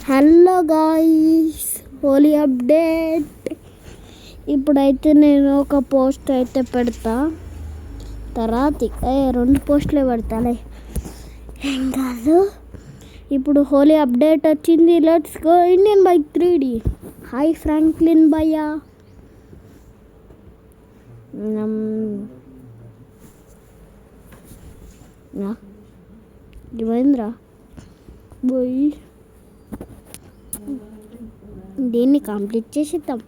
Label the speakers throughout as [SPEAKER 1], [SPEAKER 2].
[SPEAKER 1] Hello guys, Holi update. ఇప్పుడైతే నేను ఒక పోస్ట్ అయితే పెడతా, తర్వాత 2 పోస్టులే పెడతాలే, ఏం కాదు. ఇప్పుడు హోలీ అప్డేట్ వచ్చింది. Let's go Indian bike 3D. Hi Franklin భయ్యా. మహేంద్ర పోయి దీన్ని కంప్లీట్ చేసేద్దాం.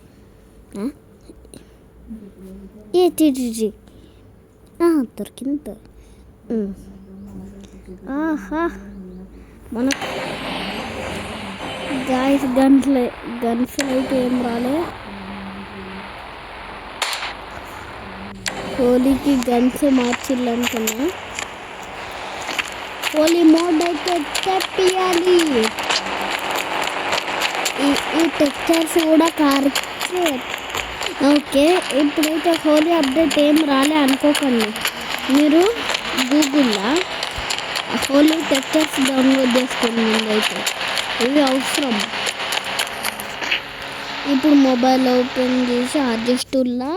[SPEAKER 1] దొరికింది. ఆహా, మన గాయస్ గన్స్ అయితే ఏం రాలే. హోలీకి గన్స్ మార్చిల్లనుకున్నా. హోలీ మోడ్ అయితే తెప్పియాలి. ఈ టెక్చర్స్ కూడా కార్కి. ఓకే, ఇప్పుడైతే హోలీ అప్డేట్ ఏం రాలే అనుకోకండి. మీరు గూగుల్లో హోలీ టెక్చర్స్ డౌన్లోడ్ చేసుకోండి. ముందైతే ఇవి అవసరం. ఇప్పుడు మొబైల్ ఓపెన్ చేసి అడ్జస్టుల్లో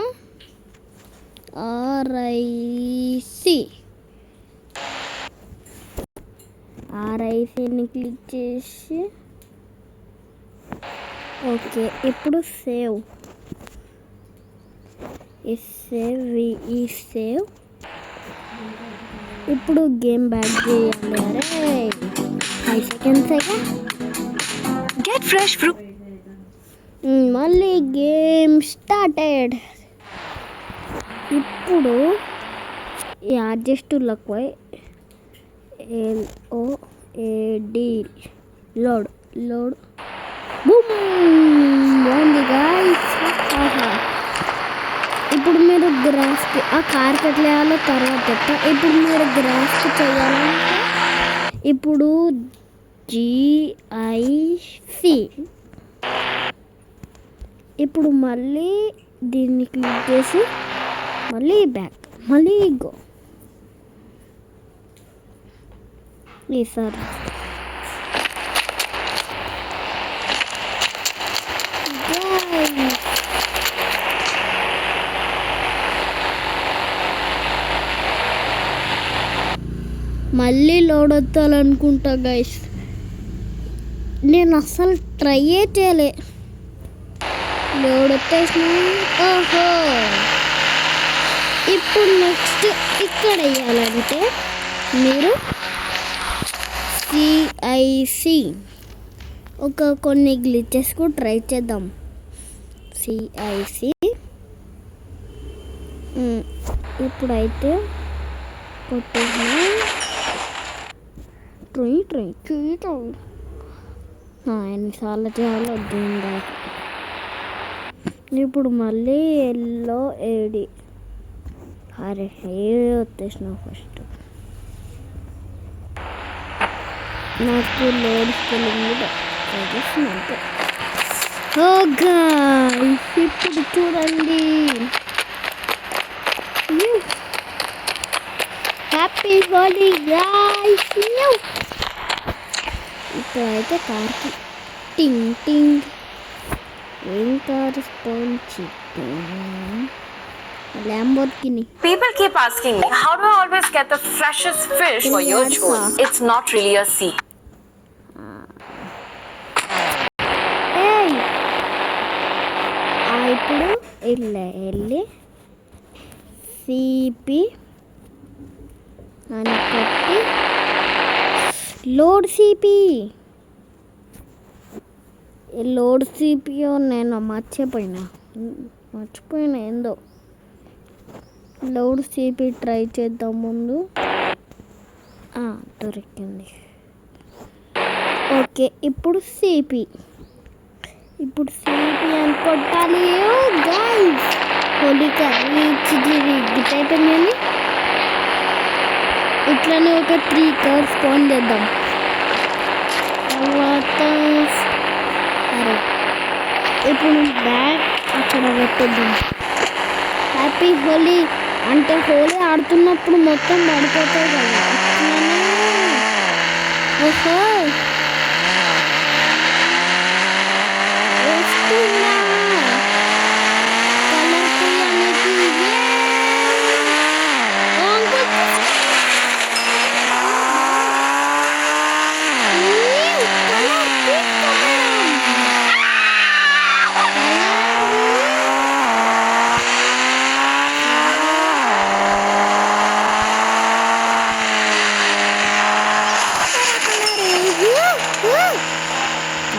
[SPEAKER 1] ఆర్ఐసిని క్లిక్ చేసి ఓకే, ఇప్పుడు సేవ్ ఇప్పుడు గేమ్ బ్యాక్ చేయాలి. అరే 5 seconds గెట్ ఫ్రెష్ ఫ్రూట్. మళ్ళీ గేమ్ స్టార్టెడ్. ఇప్పుడు ఈ అడ్జస్టులకు పోయి LOAD లోడ్ బూమ్ బాగుంది గాయ్స్. ఇప్పుడు మీరు గ్రాస్కి ఆ కార్కి ఎట్లా వేయాలో తర్వాత చెప్తా. ఇప్పుడు మీరు గ్రాస్కి చేయాలంటే ఇప్పుడు GIC. ఇప్పుడు మళ్ళీ దీన్ని క్లిక్ చేసి మళ్ళీ బ్యాక్, మళ్ళీ గో. ఈసారి మళ్ళీ లోడ్ వస్తాలనుకుంటా గైస్. నేను అస్సలు ట్రైయే చేయలే. లోడ్ వచ్చేసిన. ఓహో, ఇప్పుడు నెక్స్ట్ ఇక్కడ వేయాలంటే మీరు CIC కొన్ని గ్లిచెస్ కూడా ట్రై చేద్దాం. CIC ఇప్పుడైతే కొట్టేసిన. ఎన్నిసార్లు చేయాలో దీని దాకా. ఇప్పుడు మళ్ళీ LOAD. అరే వచ్చేసిన. ఫస్ట్ నాకు లోడ్ స్పెల్లింగ్ అంతే. ఓ గాయ్స్, ఇప్పుడు చూడండి. Happy Holi guys. ఇప్పుడైతే కార్కి టింగ్ టింగ్. ఏం కార్ స్పాంచి Lamborghini.
[SPEAKER 2] People keep asking me, how do I always get the freshest fish for your choice? It's not really a sea.
[SPEAKER 1] ఇప్పుడు వెళ్ళి CP అని కొట్టి లోడ్ CP నేను మర్చిపోయినా ఏందో. లోడ్ CP ట్రై చేద్దాం ముందు. దొరికింది. ఓకే, ఇప్పుడు CP అని కొట్టాలి. గాయ్స్, హోలీకా గిట్ అయిపోయింది. ఇట్లనే ఒక 3 కార్స్ స్పాన్ చేద్దాం. తర్వాత అరే ఇప్పుడు బ్యాక్ అక్కడ పెట్టేద్దాం. హ్యాపీ హోలీ అంటే హోలీ ఆడుతున్నప్పుడు మొత్తం పడిపోతాయి కదా. ఓహో,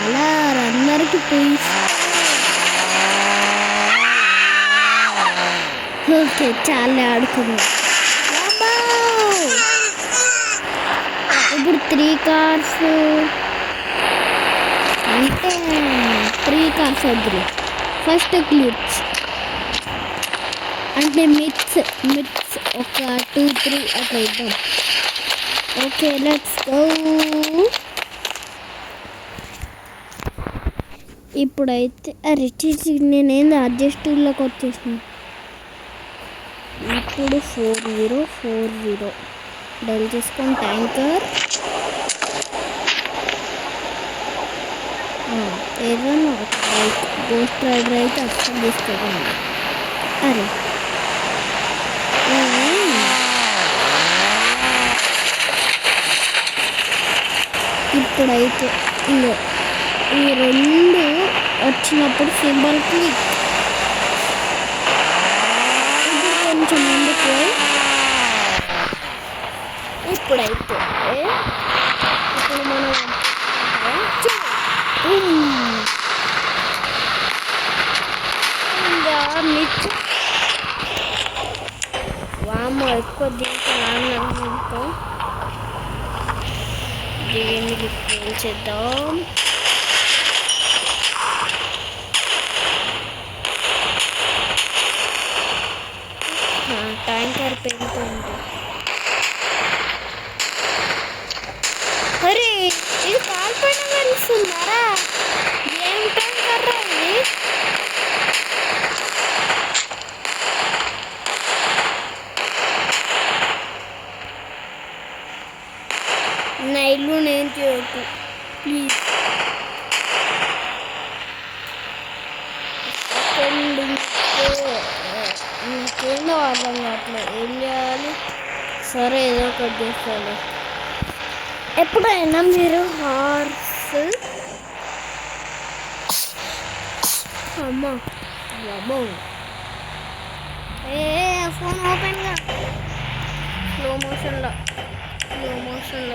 [SPEAKER 1] కలర్ అందరికి ప్లీజ్. ఓకే చాలా ఆడుకున్నాం. ఇప్పుడు 3 కార్స్ అంటే 3 కార్స్ వద్దు. ఫస్ట్ గ్లిచ్ అంటే మిత్స్ ఒక 2, 3 అట్లా ఇద్దాం. Okay let's go. ఇప్పుడైతే అరే నేనేంది అడ్జస్టివ్లోకి వచ్చేసిన. ఇప్పుడు 4040 డెల్ చేసుకొని ట్యాంకర్ ఏదైనా ఒక బైక్ గోస్ట్ రైడర్ అయితే అస్సలు తీసుకోకండి. అరే ఇప్పుడైతే ఇంకో ఈ 2 వచ్చినప్పుడు సింబల్ క్లిక్. ఇప్పుడు కొంచెం ముందుకు ఇప్పుడైతే ఇప్పుడు మనం మిక్స్ వామ ఎక్కువ దీంతో దీన్ని చేద్దాం. ట్యాంకర్ పెరుగుతుంది. అరే ఇది కాల్పన కలుస్తున్నారా? ఏం ట్యాంకర్ ఇది? నా ఇల్లు నేను చేయకు ప్లీజ్. ఇంకేందో అర్థం కావట్లేదు ఏం చేయాలి. సరే ఏదో ఒకటి చేస్తాను. ఎప్పుడైనా మీరు హార్స్ అమ్మా అమ్మో ఫోన్ ఓపెన్గా స్లో మోషన్లో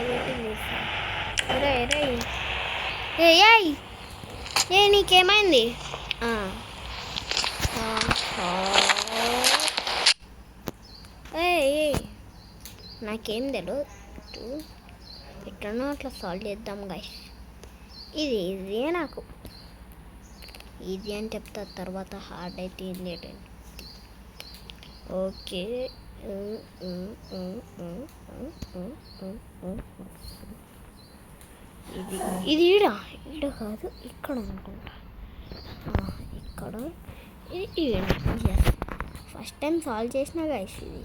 [SPEAKER 1] పెట్టి చూస్తాను. ఏ నీకేమైంది? నాకేం తెలియదు. ఎట్లనో అట్లా సాల్వ్ చేద్దాం గైస్. ఇది ఈజీయే, నాకు ఈజీ అని చెప్తా, తర్వాత హార్డ్ అయితే ఏం చేయటం. ఓకే ఇది ఈడ కాదు, ఇక్కడ అనుకుంటా. ఇక్కడ ఇది ఫస్ట్ టైం సాల్వ్ చేసిన గైస్. ఇది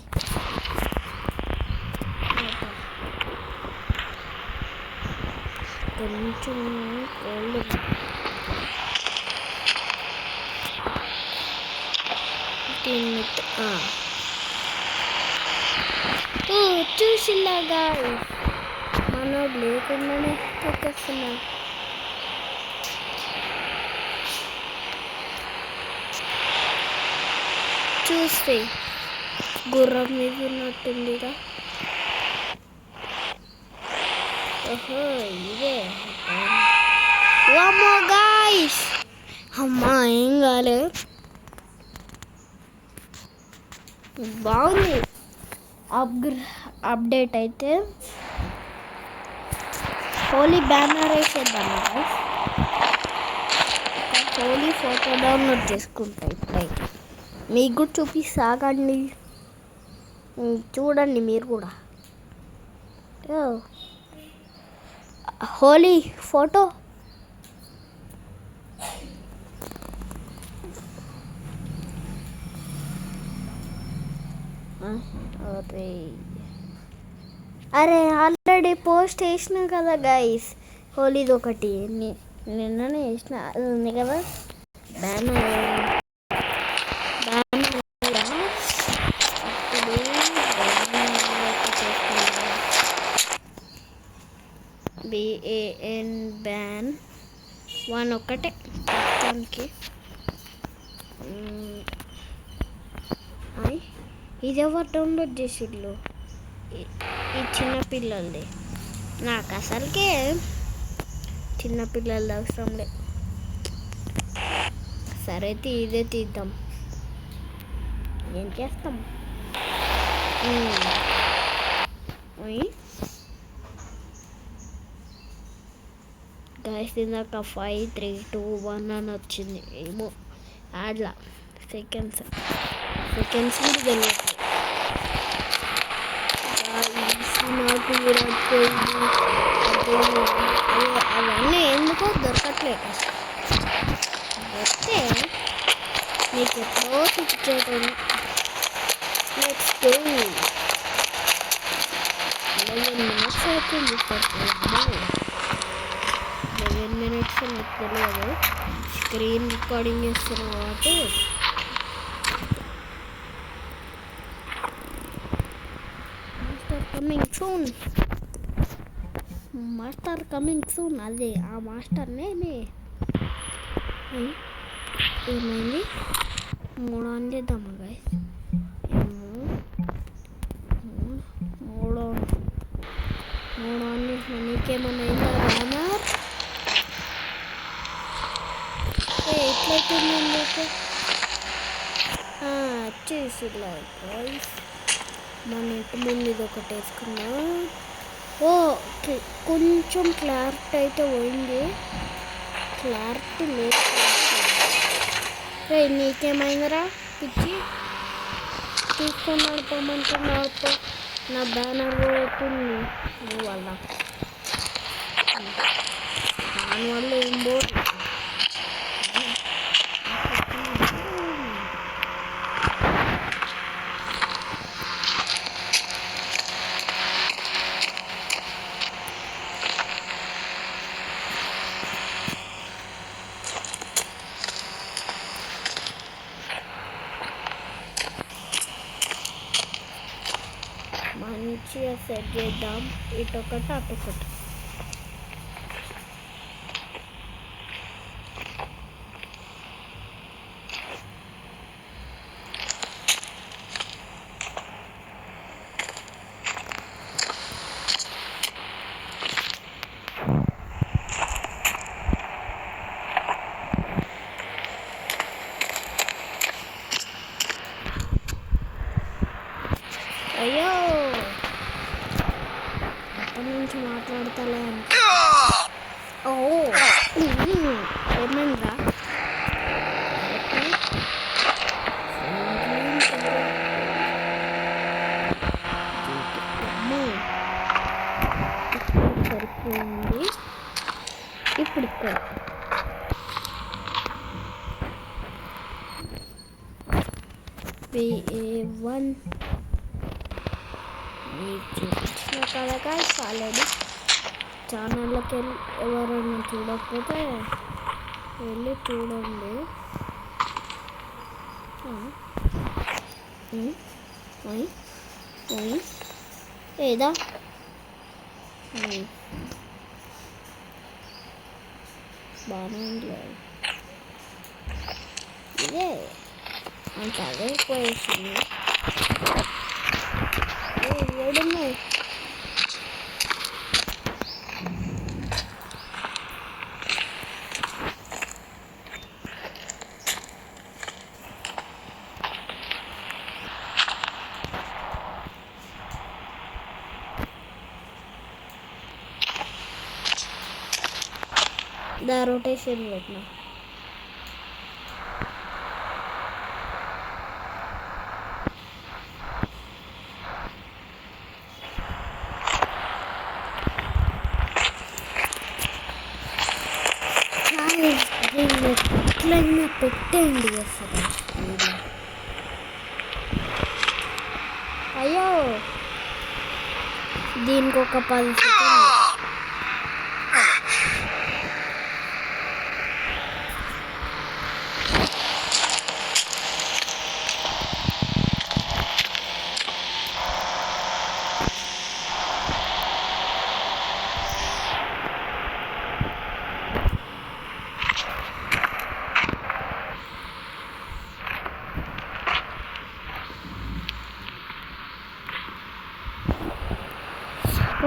[SPEAKER 1] కొంచెం కోల్డ్ చూసిలాగా మనోడు లేకుండానే తొక్కేస్తున్నాడు. చూస్తే గుర్రం మీద ఉన్నట్టుందిగా. ఓహో ఇదే వామ్మో గాయ్స్. అమ్మా ఏం కాలే, బాగుంది. అప్డేట్ అయితే హోలీ బ్యానర్ వేసేద్దాం. హోలీ ఫోటో డౌన్లోడ్ చేసుకుంటా ఇప్పుడైతే. మీకు కూడా చూపిస్తాగండి, చూడండి మీరు కూడా. హోలీ ఫోటో అరే ఆల్రెడీ పోస్ట్ వేసిన కదా గైస్. హోలీది ఒకటి నిన్ననే వేసిన, అది ఉంది కదా బ్యానర్. BAN బ్యాన్ 1 ఒక్కటే మొత్తానికి. ఇది ఎవరు డౌన్లోడ్ చేసిళ్ళు? ఈ చిన్న పిల్లలది. నాకు అసలుకే చిన్నపిల్లలది అవసరంలే. సరే ఇదే తీద్దాం, ఏం చేస్తాం. గైస్ ఇందాక 5, 3, 2, 1 అని వచ్చింది. ఏమో యాడ్లా సెకండ్స్ కూడా తెలియదు. నాకు విరాట్ కోహ్లీ అవన్నీ ఎందుకో దొరకట్లేదు. వస్తే నీకు ఎప్పుడో చూపించేటోని. నెక్స్ట్ 11 minutes అవుతుంది. 11 minutes నాకు తెలియదు, స్క్రీన్ రికార్డింగ్ చేస్తున్నాను కాబట్టి. మాస్టర్ కమింగ్ సూన్ అదే ఆ మాస్టర్ నేనే. ఏమైంది? 3 ఆన్ చేద్దామా గైస్? 3 ఆన్ చేసిన నీకేమన్నా అయిందా రామర్? ఎట్లయితుంది మీకు చేసిలా గైస్? మన ఇంటి ముందు ఇది ఒకటి వేసుకున్నా. కొంచెం క్లారిటీ అయితే పోయింది, క్లారిటీ లేదు. నీకేమైందిరా పిచ్చి? తీసుకొని నడపమంటే నడప. నా బ్యానర్ పోతుంది వల్ల, దానివల్ల ఏం పోదు. మంచిగా సెట్ చేద్దాం, ఇటొకటి అటొకటి. అయ్యో అప్పటి నుంచి మాట్లాడతలే అంటే ఏమైందిరా? సరిపోయింది. ఇప్పుడు ఇక్కడ PA1 మీకు చూపించిన కదా గైస్. ఆల్రెడీ ఛానల్లోకి వెళ్ళి ఎవరైనా చూడకపోతే వెళ్ళి చూడండి. ఏదా బాగానే ఉంది. ఇదే అంత అదే పోయేసింది. ఏడున్నాయి? దా రొటేషన్ పెట్టినా. ఎట్లయినా పెట్టేయండి అసలు. అయ్యో దీనికి ఒక 10 సెకండ్లు.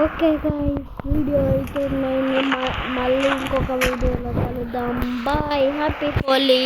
[SPEAKER 1] ఓ ఓకే గాయ్స్, వీడియో అయితే నేను మళ్ళీ ఇంకొక వీడియోలో కలుద్దాం. Bye, happy Holi.